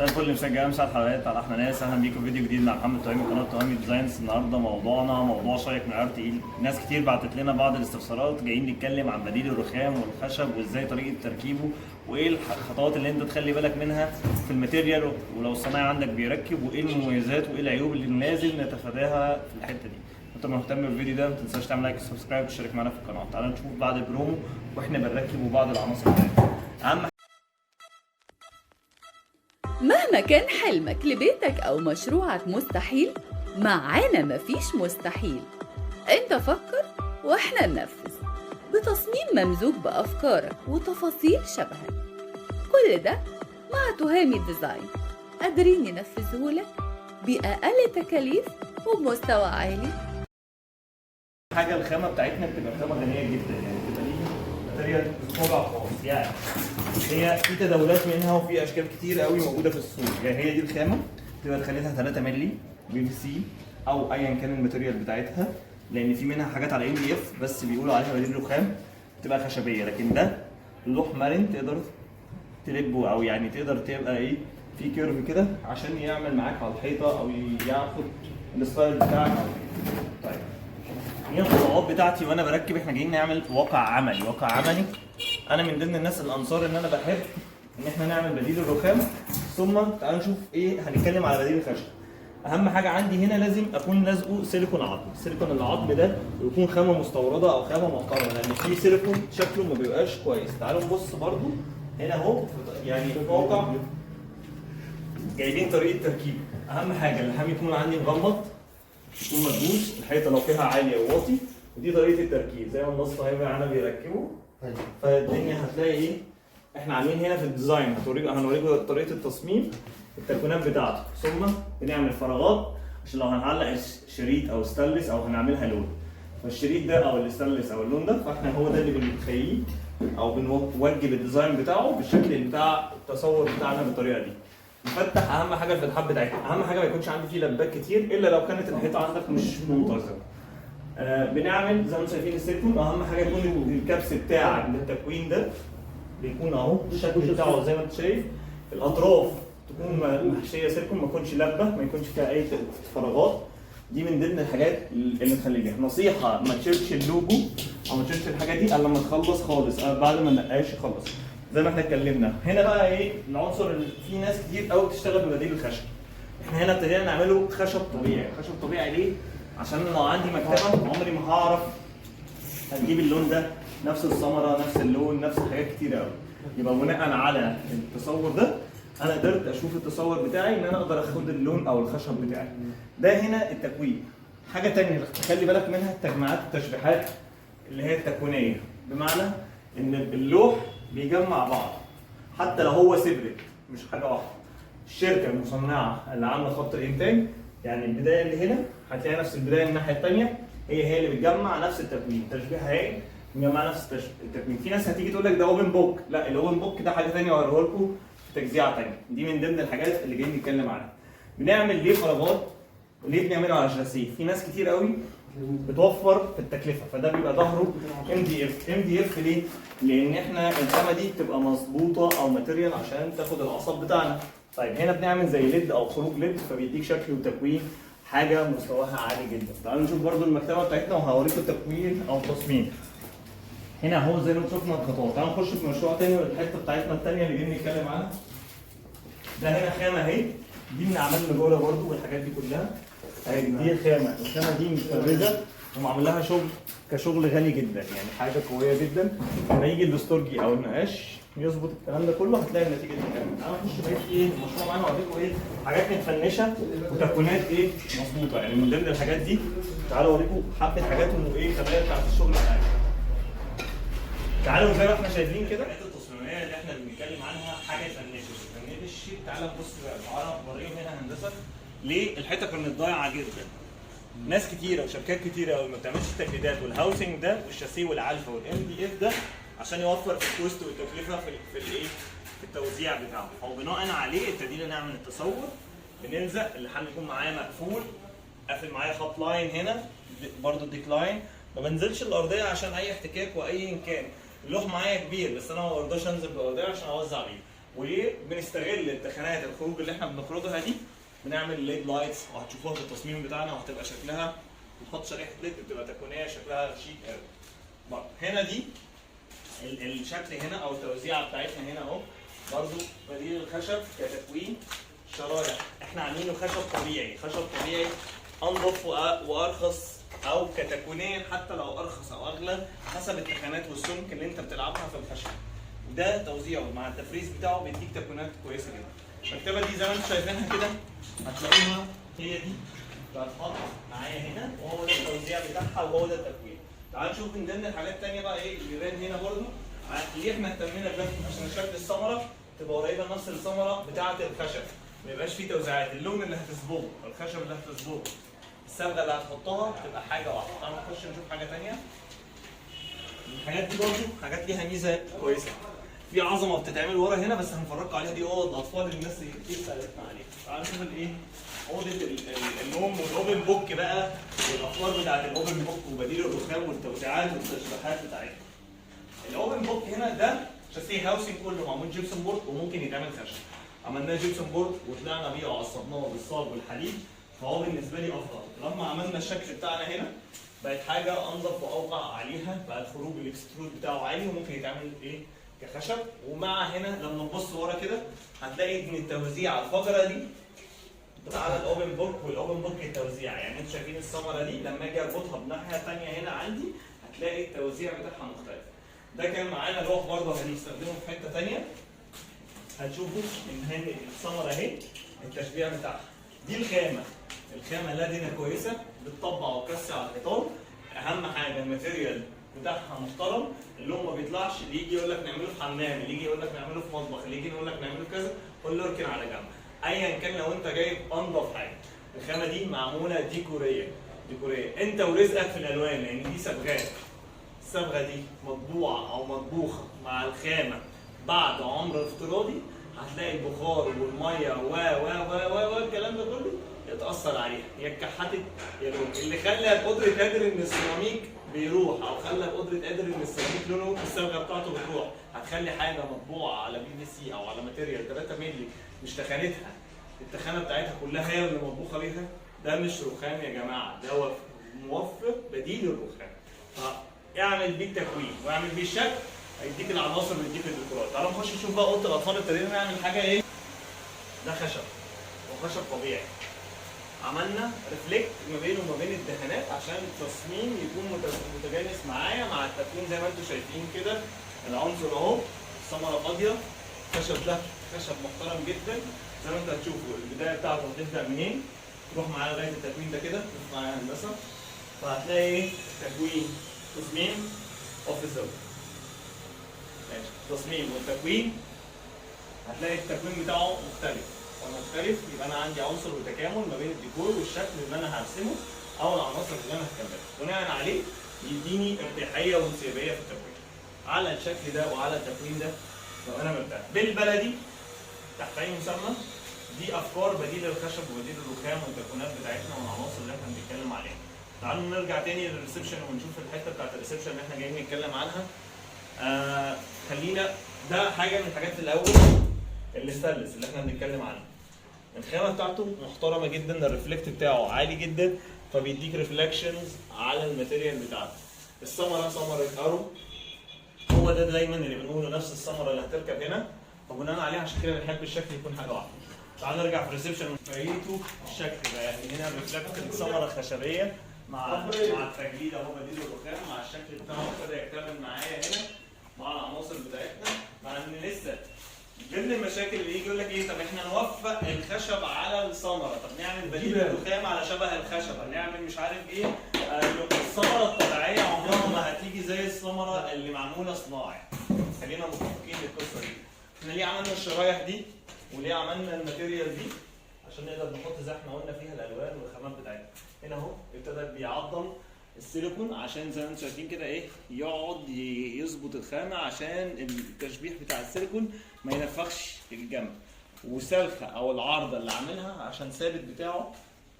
مساء الفل، مسجل مساء الحلقات على احلى ناس. اهلا بيكم في فيديو جديد مع محمد تهامي قناه تهامي ديزاينز. النهارده موضوعنا موضوع شيق من عيار تقيل. ناس كتير بعتت لنا بعض الاستفسارات، جايين نتكلم عن بديل الرخام والخشب وازاي طريقه تركيبه وايه الخطوات اللي انت تخلي بالك منها في الماتيريال، ولو الصنايعي عندك بيركب، وايه المميزات وايه العيوب اللي لازم نتفاداها في الحته دي. انت مهتم بالفيديو ده ما تنساش تعمل لايك وسبسكرايب وتشترك معانا في القناه. تعالى نشوف بعد البرومو واحنا بنركب وبعض العناصر بتاعتنا. اهم مهما كان حلمك لبيتك أو مشروعك مستحيل، معانا مفيش مستحيل. انت فكر واحنا ننفذ بتصميم ممزوج بأفكارك وتفاصيل شبهك. كل ده مع تهامي ديزاين، قادرين ننفذهولك بأقل تكاليف وبمستوى عالي. حاجه الخامه بتاعتنا بتبقى خامه غنيه جدا، يعني بتبقى ليه ماتيريال طابع خاص. يعني هي في تداولات منها وفي اشكال كتير قوي موجوده في السوق. يعني هي دي الخامه بتبقى تخليتها 3 مللي بي في سي او ايا كان الماتيريال بتاعتها، لان في منها حاجات على ام دي اف بس بيقولوا عليها بديل رخام بتبقى خشبيه، لكن ده لوح مرن تقدر تلبه، او يعني تقدر تبقى ايه في كيرف كده عشان يعمل معاك على الحيطه او ياخد الستايل بتاعك. طيب هي الخطوات بتاعتي وانا بركب. احنا جايين نعمل واقع عملي. انا من ضمن الناس الانصار ان انا بحب ان احنا نعمل بديل الرخام، ثم تعالوا نشوف ايه هنتكلم على بديل الخشب. اهم حاجه عندي هنا لازم اكون لازقه سيليكون عظم. السيليكون العظم ده يكون خامه مستورده او خامه محترمه، لان في سيليكون شكله ما بيبقاش كويس. تعالوا نبص برده هنا اهو، يعني في موقع جايبين طريقه تركيب. اهم حاجه اللحام يكون عندي مغمض، يكون مدبوس، الحيطه لو فيها عاليه وواطي، ودي طريقه التركيب زي ما النص هيبقى معانا بيركبوا. فالدنيا هتلاقي ايه احنا عاملين هنا في الديزاين. هنوريكم طريقه التصميم، التكوينات بتاعته، ثم بنعمل فراغات عشان لو هنعلق شريط او ستانلس او هنعملها لون. فالشريط ده او الستانلس او اللون ده، فاحنا هو ده اللي بنخليه او بنوجه الديزاين بتاعه بالشكل بتاع التصور بتاعنا بالطريقه دي. نفتح اهم حاجه الفتحات بتاعتنا. اهم حاجه ما يكونش عندي فيه لبات كتير الا لو كانت الحيطه عندك مش منتظمه. بنعمل زي ما انتم شايفين السيليكون. اهم حاجه يكون الكبس بتاعك للتكوين ده بيكون اهو الشكل بتاعه زي ما انت شايف. الاطراف تكون محشيه سيليكون، ما يكونش لبه، ما يكونش فيها اي فراغات. دي من ضمن الحاجات اللي نخليها. نصيحه ما تشيلش اللوجو او ما تشيلش الحاجات دي الا لما تخلص خالص، بعد ما ننقاش خلص زي ما احنا اتكلمنا. هنا بقى ايه العنصر اللي في ناس كتير قوي بتشتغل ببديل الخشب. احنا هنا ابتدينا نعمله خشب طبيعي. خشب طبيعي ليه؟ عشان لو عندي مكتبه عمري ما هعرف هنجيب اللون ده نفس الثمره نفس اللون نفس حاجات كتير قوي. يبقى بناء على التصور ده انا قدرت اشوف التصور بتاعي ان انا اقدر اخد اللون او الخشب بتاعي. ده هنا التكوين. حاجه ثانيه تخلي بالك منها التجميعات التشبيهات اللي هي التكوينيه، بمعنى ان اللوح بيجمع بعض حتى لو هو سيبريت مش حاجه واحده. الشركه المصنعه اللي عامله خط الانتاج، يعني البدايه اللي هنا هتلاقي نفس البدايه الناحيه الثانيه هي اللي بتجمع نفس التكوين. تشبيهها هي مجمع نفس التكوين. في ناس هتيجي تقول لك ده اوبن بوك، لا الاوبن بوك ده حاجه ثانيه وهوريها لكم في تجزيعه ثانيه. دي من ضمن الحاجات اللي جايين نتكلم عنها. بنعمل ليه فراغات وليه بنعمله على شاسيه؟ في ناس كتير قوي بتوفر في التكلفه، فده بيبقى ظهره ام دي اف. ام دي اف ليه؟ لان احنا الخامه دي بتبقى مظبوطه او ماتيريال عشان تاخد العصب بتاعنا. طيب هنا بنعمل زي ليد او خروج ليد، فبيديك شكل وتكوين حاجه مستواها عالي جدا. تعالوا نشوف برده المكتبه بتاعتنا وهوريكم التكوين او التصميم. هنا اهو زي ما شفنا الخطوات. تعالوا نخش في مشروع تاني والحته بتاعتنا الثانيه اللي جايين نتكلم عنها. ده هنا خامه اهي، دي من اعمال النجاره برده والحاجات دي كلها. اهي دي الخامه دي متفرزه ومعمول لها شغل كشغل غالي جدا، يعني حاجه قويه جدا. لما يجي الاستورجي او النقاش يظبط الكلام ده كله هتلاقي النتيجه دي كامله. تعالوا نخش بقيه ايه المشروع معانا واوريكم ايه حاجات متفنشه وتكوينات ايه مظبوطه. يعني من ضمن الحاجات دي تعالوا اوريكم حبه حاجات وايه خبايا بتاعت الشغل بتاعنا. تعالوا زي ما احنا شايفين كده الحاجات التصميميه اللي احنا بنتكلم عنها حاجه تفنش. تعالى نبص تعالى اوريهم هنا هندسه ليه الحته كانت ضايعه جدا. ناس كتيره وشركات كتيره قوي ما بتعملش تجديدات، والهاوسنج ده والشاسيه والعلفه والام دي اف ده عشان يوفر في الكوست والتكلفه في الايه في التوزيع بتاعه. او بناء عليه ابتدينا نعمل التصور. بنلزق اللحام يكون معايا مقفول، قافل معايا خط لاين هنا برضو الديكلاين، ما بنزلش الارضيه عشان اي احتكاك واي كان. اللوح معايا كبير بس انا ما برضاش انزل بالارضيه عشان اوزع بيه. وبنستغل التخانات الخروج اللي احنا بنخرجها دي، بنعمل ليد لايتس وهتشوفوها في التصميم بتاعنا وهتبقى شكلها، بنحط شريحه ليد بتبقى تكوينيه شكلها شيك قوي. هنا دي الشكل هنا او التوزيعه بتاعتنا هنا اهو، برضو بديل الخشب كتكوين شرايح، احنا عاملينه خشب طبيعي، خشب طبيعي انضف وارخص، او كتكوينيا حتى لو ارخص او اغلى حسب التخانات والسمك اللي انت بتلعبها في الخشب. وده توزيعه مع التفريز بتاعه بيديك تكوينات كويسه جدا. المكتبه دي زي ما انتم شايفينها كده هتلاقوها هي دي بتتحط معايا هنا، وهو ده التوزيع بتاعها وهو ده التكوين. تعالوا نشوف من ضمن الحاجات الثانيه بقى ايه اللي بان هنا برضو، اللي احنا اهتمينا بده عشان شكل الثمره تبقى قريبه نفس الثمره بتاعه الخشب، ما يبقاش فيه توزيعات، اللون اللي هتصبغه الخشب اللي هتصبغه، الصبغه اللي هتحطها تبقى حاجه واحده. تعالوا نخش نشوف حاجه ثانيه. الحاجات دي برضو حاجات ليها ميزه كويسه، في عظمه بتتعمل ورا هنا بس هنفرجكم عليها، دي اوض الاطفال اللي الناس كتير سالتنا عليها. تعالوا نشوف الايه، اوضه النوم والاوبن بوك بقى، والاطوار بتاعت الاوبن بوك وبديل الرخام والتوزيعات والتشريحات بتاعتها. الاوبن بوك هنا ده شاسيه هاوسنج كله معمول جيبسون بورد وممكن يتعمل خشب. عملناه جيبسون بورد وطلعنا بيه وعصبناه بالصاج والحديد، فهو بالنسبه لي افضل. لما عملنا الشكل بتاعنا هنا بقت حاجه انضف واوقع عليها، بقى الخروج الاكسترود بتاعه عالي وممكن يتعمل ايه كخشب. ومع هنا لما نبص ورا كده هتلاقي ان التوزيع الفقره دي على الاوبن بوك، والاوبن بوك التوزيع، يعني انتوا شايفين الثمره دي لما اجي اربطها بناحيه ثانيه هنا عندي هتلاقي التوزيع بتاعها مختلف. ده كان معانا لوح برضه هنستخدمه في حته ثانيه، هتشوفوا ان الثمره اهي التشبيع بتاعها. دي الخامه لادينا كويسه بتطبع وتكسي على الحيطان. اهم حاجه الماتيريال بتاعها محترم، اللون ما بيطلعش، اللي يجي يقول لك نعمله في حمام، اللي يجي يقول لك نعمله في مطبخ، اللي يجي يقول لك نعمله كذا، قول له اركن على جنب. ايا كان لو انت جايب انضف حاجه، الخامه دي معموله ديكوريه، انت ورزقك في الالوان، لان دي صبغات. الصبغه دي مطبوعه او مطبوخه مع الخامه بعد عمر افتراضي، هتلاقي البخار والميه و الكلام ده كله يتاثر عليها، هي اتكحتت يا لون. اللي خلى بقدره قادر ان السيراميك بيروح، او خلى بقدره قادر ان السيراميك لونه الصبغه بتاعته بتروح، هتخلي حاجه مطبوعه على PVC او على ماتيريال 3 مللي مش تخانتها، التخانه بتاعتها كلها هي اللي مطبوخه بيها، ده مش رخام يا جماعه، ده موفر بديل الرخام. فاعمل بيه التكوين واعمل بيه الشكل، هيديك العناصر ويديك الديكورات. تعالوا نخش نشوف بقى اوضه الاطفال. ابتدينا نعمل حاجه ايه؟ ده خشب وخشب طبيعي، عملنا ريفلكت ما بينه وما بين الدهانات عشان التصميم يكون متجانس معايا مع التكوين. زي ما انتم شايفين كده العنصر اهو، الثمره فاضيه، الخشب ده خشب محترم جدا. زي ما انتم هتشوفوا البدايه بتاعته هتبدا منين، تروح معايا لغايه التكوين ده كده، تروح معايا هندسه، فهتلاقي ايه؟ تكوين، تصميم، اوفيسر. ماشي، التصميم والتكوين هتلاقي التكوين بتاعه مختلف، والمختلف يبقى انا عندي عنصر وتكامل ما بين الديكور والشكل اللي انا هرسمه او العناصر اللي انا هكملها، بناء عليه يديني ارتياحيه وانسيابيه في التكوين. على الشكل ده وعلى التكوين ده لو انا مرتاح. بالبلدي تحت اي مسمى دي افكار بديل الخشب وبديل الرخام والتكوينات بتاعتنا والعناصر اللي احنا بنتكلم عليها. تعالوا نرجع تاني للريسبشن ونشوف الحته بتاعت الريسبشن اللي احنا جايين نتكلم عنها. خلينا، ده حاجه من الحاجات الاول الاستانلس اللي احنا بنتكلم عنها. الخامه بتاعته محترمه جدا، الريفلكت بتاعه عالي جدا، فبيديك ريفلكشنز على الماتيريال بتاعته. الثمره ثمره ارو، هو ده دايما اللي بنقوله نفس الثمره اللي هتركب هنا، فبناء عليه عشان كده بنحب الشكل يكون حاجه واحده. تعالوا نرجع في الريسبشن ونفريته الشكل ده، يعني هنا الريفلكت ثمره خشبيه مع التجليد اهو بديل الرخام، مع الشكل بتاعه ابتدى يكتمل معايا هنا مع العناصر بتاعتنا. مع ان لسه ضمن المشاكل اللي يجي يقول لك ايه، طب احنا نوفق الخشب على الثمره، طب نعمل بديل الرخام على شبه الخشبه، نعمل مش عارف ايه. الثمره الطبيعيه عمرها ما هتيجي زي الثمره اللي معموله صناعي. خلينا متفقين بالقصه دي. احنا ليه عملنا الشرايح دي وليه عملنا الماتيريال دي؟ عشان نقدر نحط زي احنا قلنا فيها الالوان والخامات بتاعتنا. هنا اهو ابتدى بيعظم السيليكون عشان زي ما انتم شايفين كده ايه، يقعد يظبط الخامه عشان التشبيح بتاع السيليكون ما ينفخش الجنب، وسلخه او العارضه اللي عاملها عشان ثابت بتاعه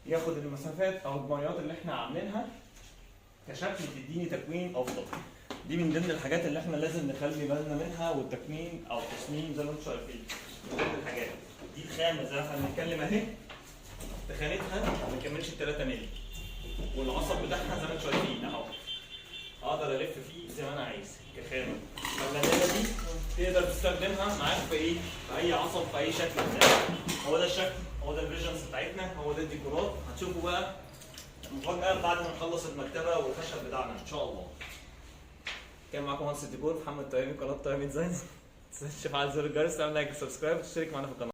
ياخد المسافات او الضميات اللي احنا عاملينها كشكل تديني تكوين افضل. دي من ضمن الحاجات اللي احنا لازم نخلي بالنا منها، والتكميم او التصميم زي ما انتم شايفين من ضمن الحاجات دي. الخامه زي ما احنا بنتكلم اهي، تخانتها ما تكملش 3 مللي، والعصب بتاعها زي ما انتم شايفين اهو، اقدر الف فيه زي ما انا عايز كخامه. فاللمبه دي تقدر تستخدمها معاك في ايه؟ في اي عصب، في اي شكل. هو ده الشكل، هو ده الفيجنز بتاعتنا، هو ده الديكورات. هتشوفوا بقى مفاجاه بعد ما نخلص المكتبه والخشب بتاعنا ان شاء الله. كان معاكم مهندس الديكور محمد طيب، قناه طيب ديزاينز. ما تنساش تفعل زر الجرس، تعمل لايك وسبسكرايب وتشترك معانا في القناه.